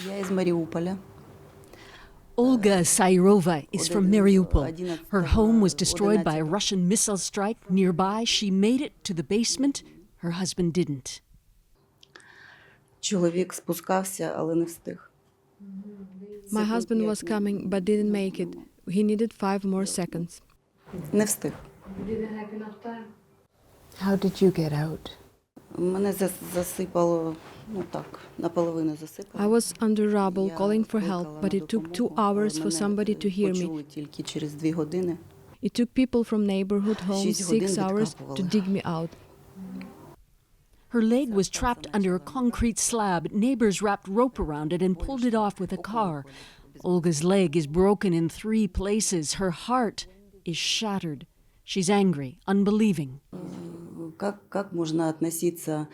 Я из Мариуполя. Olga Sairova is from Mariupol. Her home was destroyed by a Russian missile strike nearby. She made it to the basement. Her husband didn't. Чоловік спускався, але не встиг. My husband was coming, but didn't make it. He needed 5 more seconds. Не встиг. How did you get out? Мене засипало, наполовину засипало. I was under rubble calling for help, but it took 2 hours for somebody to hear me. Почули тільки через 2 години. It took people from neighborhood homes 6 hours to dig me out. Her leg was trapped under a concrete slab. Neighbors wrapped rope around it and pulled it off with a car. Olga's leg is broken in 3 places. Her heart is shattered. She's angry, unbelieving. Как можно относиться?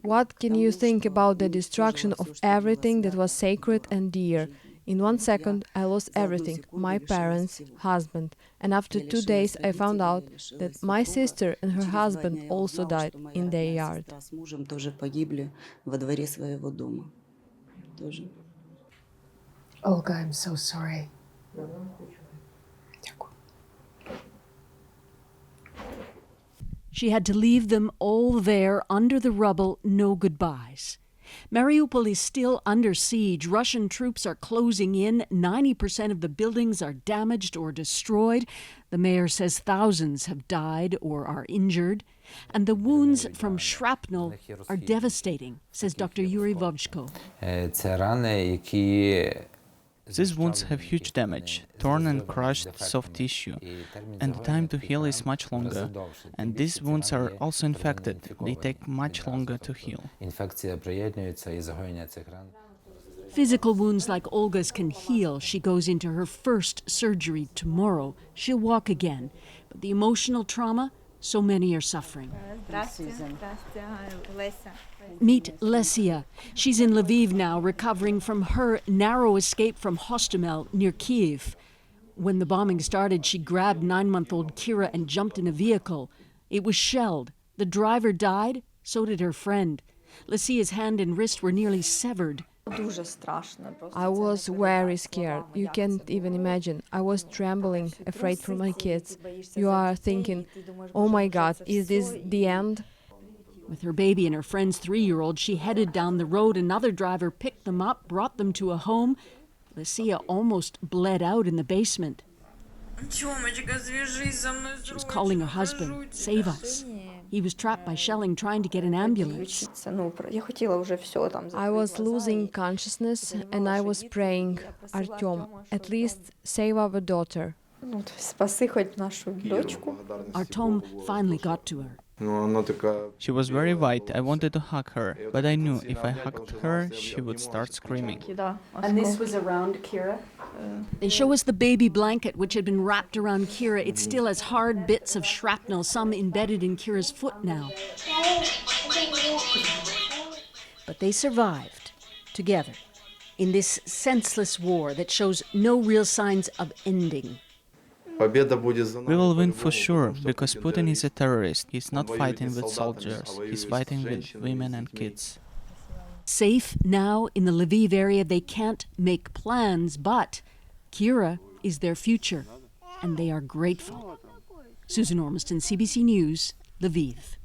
What can you think about the destruction of everything that was sacred and dear? In 1 second, I lost everything, my parents, husband. And after 2 days, I found out that my sister and her husband also died in their yard. С мужем тоже погибли во дворе своего дома. Тоже. Olga, I'm so sorry. She had to leave them all there under the rubble, no goodbyes. Mariupol is still under siege. Russian troops are closing in. 90% of the buildings are damaged or destroyed. The mayor says thousands have died or are injured. And the wounds from shrapnel are devastating, says Dr. Yuri Vovchko. These wounds have huge damage, torn and crushed soft tissue, and the time to heal is much longer. And these wounds are also infected. They take much longer to heal. Physical wounds like Olga's can heal. She goes into her first surgery tomorrow. She'll walk again. But the emotional trauma, so many are suffering. Meet Lesia. She's in Lviv now, recovering from her narrow escape from Hostomel near Kyiv. When the bombing started, she grabbed 9-month-old Kira and jumped in a vehicle. It was shelled. The driver died, so did her friend. Lesia's hand and wrist were nearly severed. I was very scared. You can't even imagine. I was trembling, afraid for my kids. You are thinking, oh my God, is this the end? With her baby and her friend's 3-year-old, she headed down the road. Another driver picked them up, brought them to a home. Lesia almost bled out in the basement. She was calling her husband, save us. He was trapped by shelling, trying to get an ambulance. I was losing consciousness and I was praying, Artyom, at least save our daughter. Artyom finally got to her. She was very white. I wanted to hug her, but I knew if I hugged her, she would start screaming. And this was around Kira? They show us the baby blanket, which had been wrapped around Kira. It still has hard bits of shrapnel, some embedded in Kira's foot now. But they survived, together, in this senseless war that shows no real signs of ending. We will win for sure, because Putin is a terrorist. He's not fighting with soldiers. He's fighting with women and kids. Safe now in the Lviv area, they can't make plans, but Kira is their future, and they are grateful. Susan Ormiston, CBC News, Lviv.